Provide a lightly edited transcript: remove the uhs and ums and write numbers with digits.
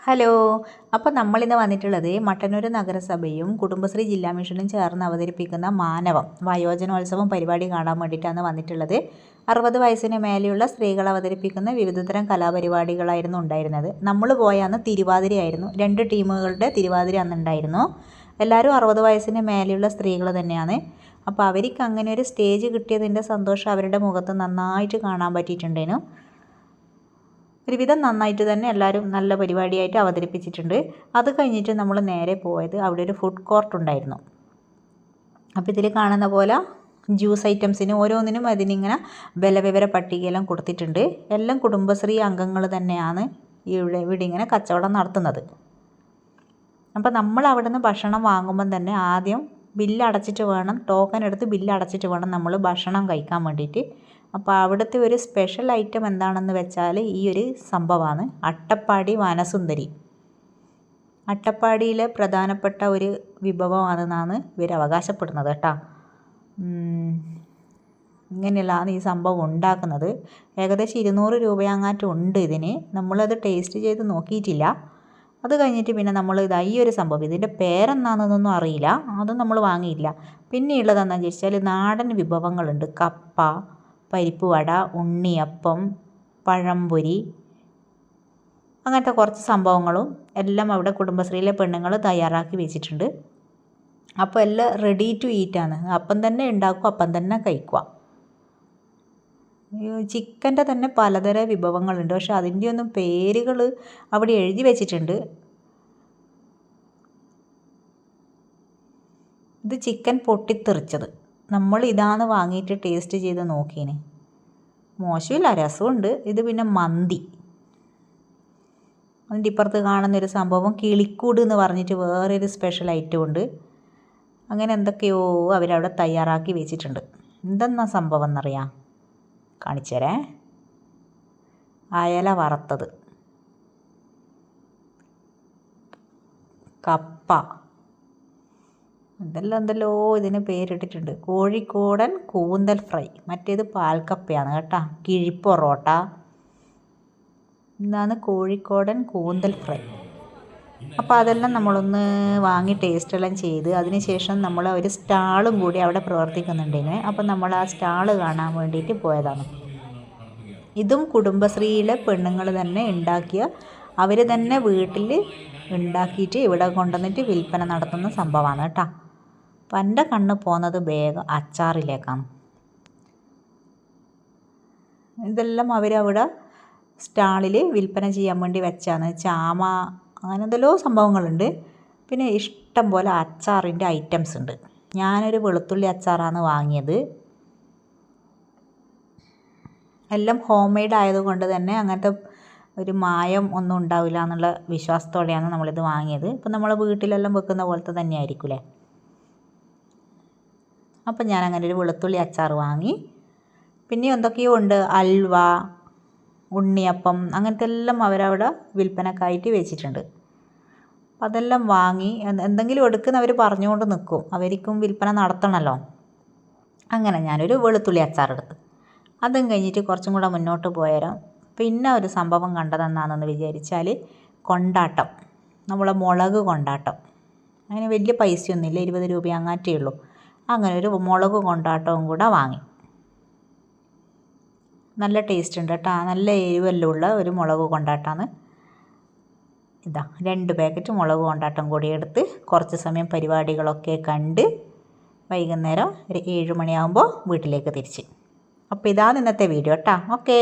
Hello. അപ്പോൾ നമ്മളിന്ന് വന്നിട്ടുള്ളത് മട്ടന്നൂർ നഗരസഭയും കുടുംബശ്രീ ജില്ലാ മിഷനും ചേർന്ന് അവതരിപ്പിക്കുന്ന മാനവം വയോജനോത്സവം പരിപാടി കാണാൻ വേണ്ടിയിട്ടാണ് വന്നിട്ടുള്ളത്. 60 വയസ്സിന് മേലെയുള്ള സ്ത്രീകൾ അവതരിപ്പിക്കുന്ന വിവിധതരം കലാപരിപാടികളായിരുന്നു ഉണ്ടായിരുന്നത്. നമ്മൾ പോയ അന്ന് തിരുവാതിരയായിരുന്നു. 2 ടീമുകളുടെ തിരുവാതിര അന്നുണ്ടായിരുന്നു. എല്ലാവരും 60 വയസ്സിന് മേലെയുള്ള സ്ത്രീകൾ തന്നെയാണ്. അപ്പോൾ അവർക്ക് അങ്ങനെ ഒരു സ്റ്റേജ് കിട്ടിയതിൻ്റെ സന്തോഷം അവരുടെ മുഖത്ത് നന്നായിട്ട് കാണാൻ പറ്റിയിട്ടുണ്ടേനു. ഒരുവിധം നന്നായിട്ട് തന്നെ എല്ലാവരും നല്ല പരിപാടിയായിട്ട് അവതരിപ്പിച്ചിട്ടുണ്ട്. അത് കഴിഞ്ഞിട്ട് നമ്മൾ നേരെ പോയത് അവിടെ ഒരു ഫുഡ് കോർട്ട് ഉണ്ടായിരുന്നു. അപ്പോൾ ഇതിൽ കാണുന്ന പോലെ ജ്യൂസ് ഐറ്റംസിന് ഓരോന്നിനും അതിനിങ്ങനെ വില പട്ടികയെല്ലാം കൊടുത്തിട്ടുണ്ട്. എല്ലാം കുടുംബശ്രീ അംഗങ്ങൾ തന്നെയാണ് ഇവിടെ ഇങ്ങനെ കച്ചവടം നടത്തുന്നത്. അപ്പോൾ നമ്മൾ അവിടെ നിന്ന് ഭക്ഷണം വാങ്ങുമ്പം തന്നെ ആദ്യം ബില്ല് അടച്ചിട്ട് വേണം, ടോക്കൺ എടുത്ത് ബില്ല് അടച്ചിട്ട് വേണം നമ്മൾ ഭക്ഷണം കഴിക്കാൻ വേണ്ടിയിട്ട്. അപ്പോൾ അവിടുത്തെ ഒരു സ്പെഷ്യൽ ഐറ്റം എന്താണെന്ന് വെച്ചാൽ ഈ ഒരു സംഭവമാണ് അട്ടപ്പാടി വനസുന്ദരി. അട്ടപ്പാടിയിലെ പ്രധാനപ്പെട്ട ഒരു വിഭവമാണെന്നാണ് ഇവർ അവകാശപ്പെടുന്നത് കേട്ടോ. ഇങ്ങനെയുള്ളതാണ് ഈ സംഭവം ഉണ്ടാക്കുന്നത്. ഏകദേശം 200 രൂപയങ്ങാറ്റും ഉണ്ട് ഇതിന്. നമ്മളത് ടേസ്റ്റ് ചെയ്ത് നോക്കിയിട്ടില്ല. അത് കഴിഞ്ഞിട്ട് പിന്നെ നമ്മൾ ഈ ഒരു സംഭവം, ഇതിൻ്റെ പേരെന്താണെന്നൊന്നും അറിയില്ല, അതും നമ്മൾ വാങ്ങിയില്ല. പിന്നെ ഉള്ളതെന്താണെന്ന് ചോദിച്ചാൽ നാടൻ വിഭവങ്ങളുണ്ട്. കപ്പ, പരിപ്പ് വട, ഉണ്ണിയപ്പം, പഴംപൊരി, അങ്ങനത്തെ കുറച്ച് സംഭവങ്ങളും എല്ലാം അവിടെ കുടുംബശ്രീയിലെ പെണ്ണുങ്ങൾ തയ്യാറാക്കി വെച്ചിട്ടുണ്ട്. അപ്പോൾ എല്ലാം റെഡി ടു ഈറ്റാണ്. അപ്പം തന്നെ ഉണ്ടാക്കുക, അപ്പം തന്നെ കഴിക്കുക. ചിക്കൻ്റെ തന്നെ പലതരം വിഭവങ്ങളുണ്ട്. പക്ഷെ അതിൻ്റെ ഒന്നും പേരുകൾ അവിടെ എഴുതി വെച്ചിട്ടുണ്ട്. ഇത് ചിക്കൻ പൊട്ടിത്തെറിച്ചത്. നമ്മൾ ഇതാണ് വാങ്ങിയിട്ട് ടേസ്റ്റ് ചെയ്ത് നോക്കിയതിന്. മോശമില്ല, രസമുണ്ട്. ഇത് പിന്നെ മന്തി. അതിൻ്റെ ഇപ്പുറത്ത് കാണുന്നൊരു സംഭവം കിളിക്കൂട് എന്ന് പറഞ്ഞിട്ട് വേറൊരു സ്പെഷ്യൽ ഐറ്റം ഉണ്ട്. അങ്ങനെ എന്തൊക്കെയോ അവരവിടെ തയ്യാറാക്കി വെച്ചിട്ടുണ്ട്. എന്തെന്നാ സംഭവം എന്നറിയാം, കാണിച്ചു തരേ. അയല വറുത്തത്, കപ്പ, എന്തെല്ലോ ഇതിന് പേരിട്ടിട്ടുണ്ട്. കോഴിക്കോടൻ കൂന്തൽ ഫ്രൈ, മറ്റേത് പാൽക്കപ്പയാണ് കേട്ടോ. കിഴിപ്പൊറോട്ട, ഇതാണ് കോഴിക്കോടൻ കൂന്തൽ ഫ്രൈ. അപ്പോൾ അതെല്ലാം നമ്മളൊന്ന് വാങ്ങി ടേസ്റ്റെല്ലാം ചെയ്ത് അതിന് ശേഷം നമ്മൾ ഒരു സ്റ്റാളും കൂടി അവിടെ പ്രവർത്തിക്കുന്നുണ്ടേനെ. അപ്പം നമ്മൾ ആ സ്റ്റാള് കാണാൻ വേണ്ടിയിട്ട് പോയതാണ്. ഇതും കുടുംബശ്രീയിലെ പെണ്ണുങ്ങൾ തന്നെ ഉണ്ടാക്കിയ, അവർ തന്നെ വീട്ടിൽ ഉണ്ടാക്കിയിട്ട് ഇവിടെ കൊണ്ടുവന്നിട്ട് വിൽപ്പന നടത്തുന്ന സംഭവമാണ് കേട്ടോ. അപ്പം എൻ്റെ കണ്ണ് പോകുന്നത് വേഗം അച്ചാറിലേക്കാണ്. ഇതെല്ലാം അവരവിടെ സ്റ്റാളിൽ വിൽപ്പന ചെയ്യാൻ വേണ്ടി വെച്ചാണ്. ചാമ, അങ്ങനെ എന്തെല്ലോ സംഭവങ്ങളുണ്ട്. പിന്നെ ഇഷ്ടം പോലെ അച്ചാറിൻ്റെ ഐറ്റംസ് ഉണ്ട്. ഞാനൊരു വെളുത്തുള്ളി അച്ചാറാണ് വാങ്ങിയത്. എല്ലാം ഹോം മെയ്ഡ് ആയതുകൊണ്ട് തന്നെ അങ്ങനത്തെ ഒരു മായം ഒന്നും ഉണ്ടാവില്ല എന്നുള്ള വിശ്വാസത്തോടെയാണ് നമ്മളിത് വാങ്ങിയത്. ഇപ്പം നമ്മൾ വീട്ടിലെല്ലാം വെക്കുന്ന പോലത്തെ തന്നെ ആയിരിക്കില്ലേ. അപ്പം ഞാൻ അങ്ങനെ ഒരു വെളുത്തുള്ളി അച്ചാർ വാങ്ങി. പിന്നെ എന്തൊക്കെയോ ഉണ്ട്, അൽവ, ഉണ്ണിയപ്പം, അങ്ങനത്തെ എല്ലാം അവരവിടെ വിൽപ്പനക്കായിട്ട് വെച്ചിട്ടുണ്ട്. അപ്പം അതെല്ലാം വാങ്ങി. എന്തെങ്കിലും എടുക്കുന്നവർ പറഞ്ഞുകൊണ്ട് നിൽക്കും, അവർക്കും വിൽപ്പന നടത്തണമല്ലോ. അങ്ങനെ ഞാനൊരു വെളുത്തുള്ളി അച്ചാർ എടുത്ത്. അതും കഴിഞ്ഞിട്ട് കുറച്ചും കൂടെ മുന്നോട്ട് പോയാലും പിന്നെ ഒരു സംഭവം കണ്ടതെന്നാണെന്ന് വിചാരിച്ചാൽ കൊണ്ടാട്ടം, നമ്മളെ മുളക് കൊണ്ടാട്ടം. അങ്ങനെ വലിയ പൈസയൊന്നുമില്ല, 20 രൂപ അങ്ങാറ്റേ ഉള്ളൂ. അങ്ങനെ ഒരു മുളക് കൊണ്ടാട്ടവും കൂടെ വാങ്ങി. നല്ല ടേസ്റ്റ് ഉണ്ട് കേട്ടോ. നല്ല എരിവെല്ലാം ഉള്ള ഒരു മുളക് കൊണ്ടാട്ടമാണ്. ഇതാ 2 പാക്കറ്റ് മുളക് കൊണ്ടാട്ടം കൂടി എടുത്ത് കുറച്ച് സമയം പരിപാടികളൊക്കെ കണ്ട് വൈകുന്നേരം ഒരു 7 മണിയാകുമ്പോൾ വീട്ടിലേക്ക് തിരിച്ച്. അപ്പോൾ ഇതാണ് ഇന്നത്തെ വീഡിയോ കേട്ടോ. ഓക്കേ.